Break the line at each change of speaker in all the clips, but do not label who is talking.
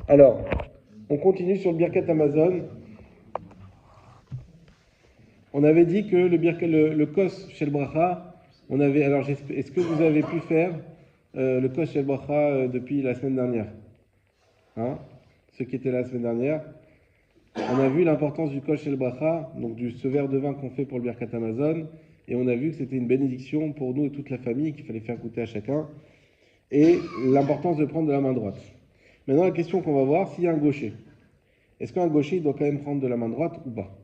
Alors, on continue sur le Birkat Amazon. On avait dit que le Kos Shel Bracha, on avait. Alors, est-ce que vous avez pu faire le Kos Shel Bracha depuis la semaine dernière? Hein? Ceux qui étaient là la semaine dernière. On a vu l'importance du Kos Shel Bracha, donc ce verre de vin qu'on fait pour le Birkat Amazon, et on a vu que c'était une bénédiction pour nous et toute la famille qu'il fallait faire goûter à chacun, et l'importance de prendre de la main droite. Maintenant, la question qu'on va voir, s'il y a un gaucher, est-ce qu'un gaucher doit quand même prendre de la main droite ou pas?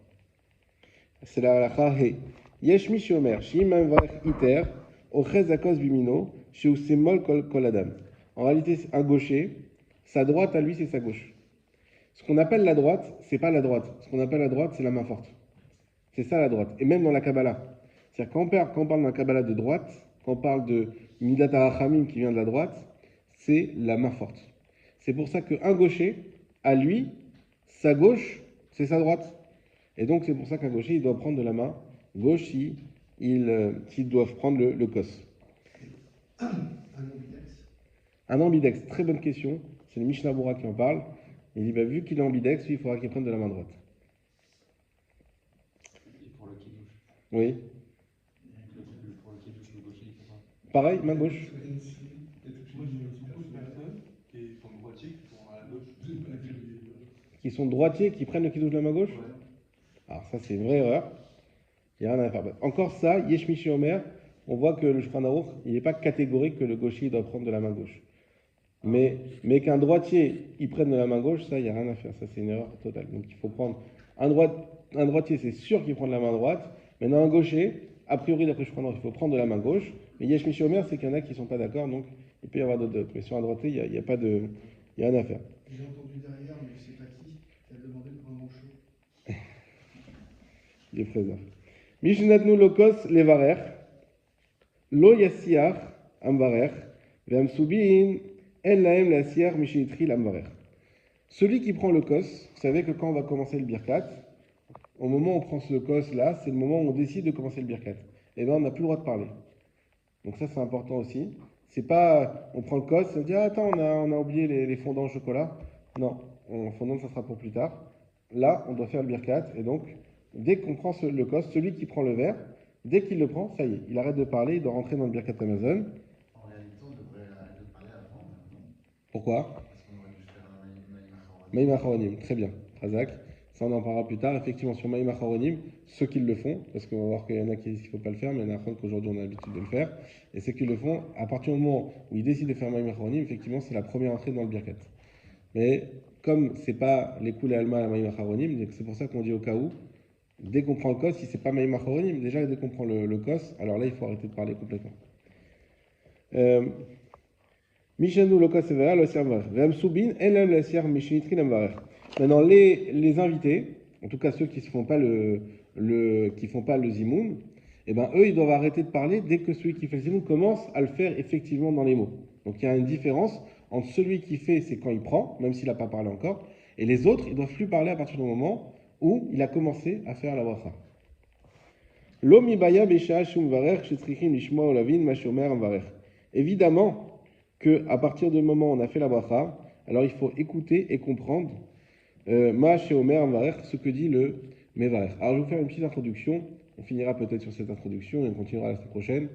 C'est la halakha he. Yesh mi sheomer, she'im varech iter, ochez akos bimino, she'usemol kol adam. En réalité, un gaucher, sa droite à lui, c'est sa gauche. Ce qu'on appelle la droite, c'est pas la droite. Ce qu'on appelle la droite, c'est la main forte. C'est ça la droite. Et même dans la Kabbalah. C'est-à-dire quand on parle d'un Kabbalah de droite, quand on parle de Midat HaRachamim qui vient de la droite, c'est la main forte. C'est pour ça qu'un gaucher, à lui, sa gauche, c'est sa droite. Et donc c'est pour ça qu'un gaucher, il doit prendre de la main gauche s'ils doivent prendre le kos. Un ambidex, très bonne question. C'est le Mishnah Bora qui en parle. Il dit, vu qu'il est ambidex, lui, il faudra qu'il prenne de la main droite.
Pour le kiddush.
Oui.
Pour le kiddush, le gaucher, il fait pas.
Pareil, main gauche.
Moi, j'ai beaucoup de personnes qui sont droitiers qui sont à la gauche.
Qui sont droitiers, qui prennent le kiddush de la main gauche.
Ouais.
Alors ça, c'est une vraie erreur. Il n'y a rien à faire. Encore ça, Yesh Mishi Omer, on voit que le Shulchan Aruch, il n'est pas catégorique que le gaucher doit prendre de la main gauche. Mais qu'un droitier, il prenne de la main gauche, ça, il n'y a rien à faire. Ça, c'est une erreur totale. Donc il faut prendre un droitier, c'est sûr qu'il prend de la main droite. Maintenant, un gaucher, a priori, d'après Shulchan Aruch, il faut prendre de la main gauche. Mais Yesh Mishi Omer, c'est qu'il y en a qui ne sont pas d'accord, donc il peut y avoir d'autres doutes. Mais sur un droitier, il n'y a pas de... Il n'y a rien à faire.
J'ai entendu derrière, mais je ne sais pas qui a demandé de prendre mon chaud.
Il est présent. Mishnatnu lokos levarer, lo yassiach amvarer, ve'amsubin en laem lassiach mishitril amvarer. Celui qui prend le kos, vous savez que quand on va commencer le birkat, au moment où on prend ce kos là, c'est le moment où on décide de commencer le birkat. Et bien on n'a plus le droit de parler. Donc ça c'est important aussi. C'est pas, on prend le kos, on dit ah, attends on a oublié les fondants au chocolat. Non, fondant ça sera pour plus tard. Là on doit faire le birkat et donc dès qu'on prend le kos, celui qui prend le verre, dès qu'il le prend, ça y est, il arrête de parler, il doit rentrer dans le birkat Amazon.
En réalité, on devrait arrêter de parler avant, non?
Pourquoi?
Parce qu'on aurait dû faire un
Maïm Acharonim, très bien, Razak. Ça, on en parlera plus tard. Effectivement, sur Maïm Acharonim, ceux qui le font, parce qu'on va voir qu'il y en a qui disent qu'il ne faut pas le faire, mais il y en a qu'aujourd'hui on a l'habitude de le faire. Et ceux qui le font, à partir du moment où ils décident de faire Maïm Acharonim, effectivement, c'est la première entrée dans le birkat. Mais comme c'est pas les Koulé Alma à Maïm Acharonim, c'est pour ça qu'on dit au cas où, dès qu'on prend le kos, si c'est pas Maïm Acharonim, déjà dès qu'on prend le kos, alors là, il faut arrêter de parler complètement. Mishanu lokos severa lo servar. Vem subin elem la sier mishinitri lamvarer. Maintenant, les invités, en tout cas ceux qui ne font pas qui font pas le zimoun, eh ben, eux, ils doivent arrêter de parler dès que celui qui fait le zimoun commence à le faire effectivement dans les mots. Donc il y a une différence entre celui qui fait, c'est quand il prend, même s'il n'a pas parlé encore, et les autres, ils ne doivent plus parler à partir du moment où il a commencé à faire la bracha. Lo mi baya besha shum varer shetzrichim lishma olavin ma shomer varer. Évidemment qu'à partir du moment où on a fait la bracha, alors il faut écouter et comprendre Ma chez Omer Varer, ce que dit le Mevarer. Alors je vais vous faire une petite introduction, on finira peut-être sur cette introduction et on continuera la semaine prochaine,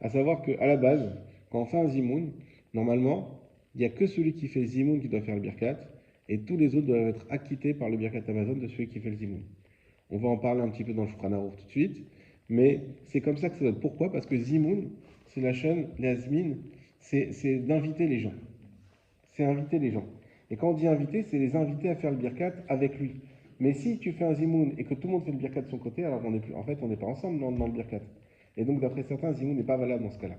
à savoir qu'à la base, quand on fait un zimoun, normalement, il n'y a que celui qui fait le zimoun qui doit faire le birkat, et tous les autres doivent être acquittés par le birkat Amazon de celui qui fait le zimoun. On va en parler un petit peu dans le Shulchan Aruch tout de suite, mais c'est comme ça que ça doit être. Pourquoi? Parce que zimoun, c'est la chaîne, l'azmin, c'est d'inviter les gens. C'est inviter les gens. Et quand on dit inviter, c'est les inviter à faire le birkat avec lui. Mais si tu fais un zimoun et que tout le monde fait le birkat de son côté, alors on n'est plus, en fait, on n'est pas ensemble dans le birkat. Et donc, d'après certains, le zimoun n'est pas valable dans ce cas-là.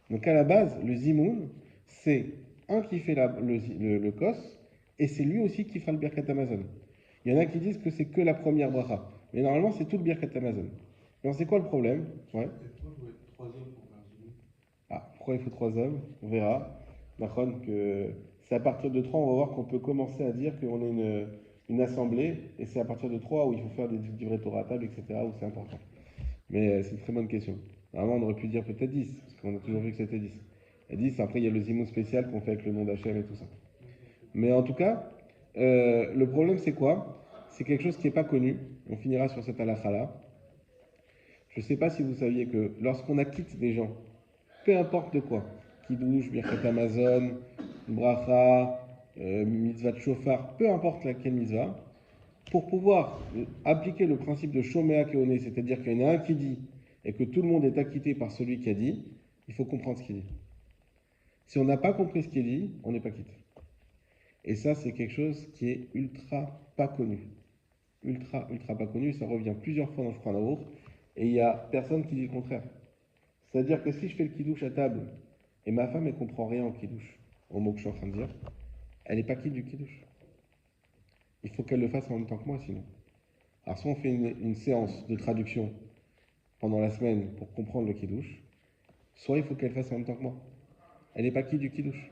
Donc, à la base, le zimoun, c'est un qui fait le kos, et c'est lui aussi qui fera le birkat Amazon. Il y en a qui disent que c'est que la première bracha. Mais normalement, c'est tout le birkat Amazon. Alors, c'est quoi le problème? Ouais.
Et pourquoi il faut être 3 hommes pour faire un zimoun?
Ah, pourquoi il faut 3 hommes? On verra. D'accord, que c'est à partir de 3, on va voir qu'on peut commencer à dire qu'on est une assemblée, et c'est à partir de 3 où il faut faire des livrets Torah à table, etc., où c'est important. Mais c'est une très bonne question. Normalement, on aurait pu dire peut-être 10, parce qu'on a toujours vu que c'était 10. Et 10, après, il y a le zimoun spécial qu'on fait avec le nom d'Hachem et tout ça. Mais en tout cas, le problème c'est quoi? C'est quelque chose qui n'est pas connu. On finira sur cette halakha-là. Je ne sais pas si vous saviez que lorsqu'on acquitte des gens, peu importe de quoi, Kiddush, Birkat Amazon, Bracha, Mitzvah de Shofar, peu importe laquelle mitzvah, pour pouvoir appliquer le principe de Shomea Keone, c'est-à-dire qu'il y en a un qui dit et que tout le monde est acquitté par celui qui a dit, il faut comprendre ce qu'il dit. Si on n'a pas compris ce qu'il dit, on n'est pas quitté. Et ça, c'est quelque chose qui est ultra pas connu. Ultra pas connu. Ça revient plusieurs fois dans le Shulchan Aruch. Et il n'y a personne qui dit le contraire. C'est-à-dire que si je fais le kidouche à table, et ma femme, elle comprend rien au kidouche, au mot que je suis en train de dire, elle n'est pas quitte du kidouche. Il faut qu'elle le fasse en même temps que moi, sinon. Alors, soit on fait une séance de traduction pendant la semaine pour comprendre le kidouche, soit il faut qu'elle fasse en même temps que moi. Elle n'est pas quitte du kidouche.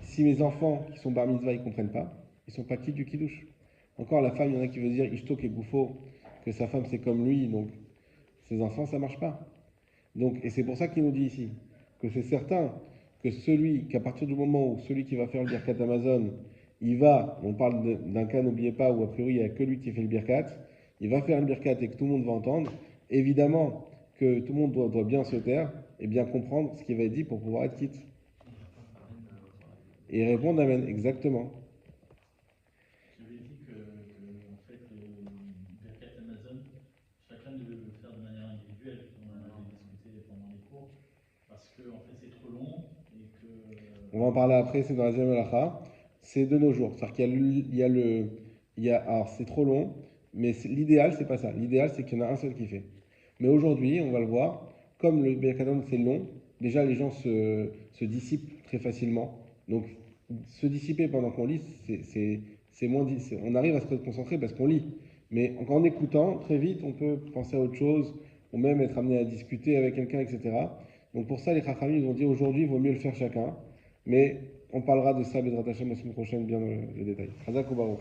Si mes enfants qui sont bar mitzvah, ils ne comprennent pas, ils ne sont pas quittes du kidouche. Encore, la femme, il y en a qui veut dire Ishto et Goufo, que sa femme c'est comme lui, donc ses enfants, ça ne marche pas. Donc, et c'est pour ça qu'il nous dit ici que c'est certain que celui, qu'à partir du moment où celui qui va faire le birkat Amazon, il va, on parle d'un cas, n'oubliez pas, où a priori il n'y a que lui qui fait le birkat, il va faire le birkat et que tout le monde va entendre, évidemment que tout le monde doit bien se taire et bien comprendre ce qui va être dit pour pouvoir être quitte. Et répondre Amen, exactement.
J'avais dit que en fait, le Birkat Amazon, chacun devait le faire de manière individuelle, comme on en avait discuté pendant les cours, parce que en fait, c'est trop long et que.
On va en parler après, c'est dans la deuxième halakha. C'est de nos jours. C'est-à-dire alors c'est trop long, mais l'idéal, c'est pas ça. L'idéal, c'est qu'il y en a un seul qui fait. Mais aujourd'hui, on va le voir, comme le Birkat Amazon c'est long, déjà les gens se dissipent très facilement. Donc, se dissiper pendant qu'on lit, c'est moins. On arrive à se concentrer parce qu'on lit. Mais en écoutant, très vite, on peut penser à autre chose, ou même être amené à discuter avec quelqu'un, etc. Donc pour ça, les Chachamim, ils ont dit aujourd'hui, il vaut mieux le faire chacun. Mais on parlera de ça, Bezrat Hashem, la semaine prochaine, bien dans le détail. Chazak ou Baruch.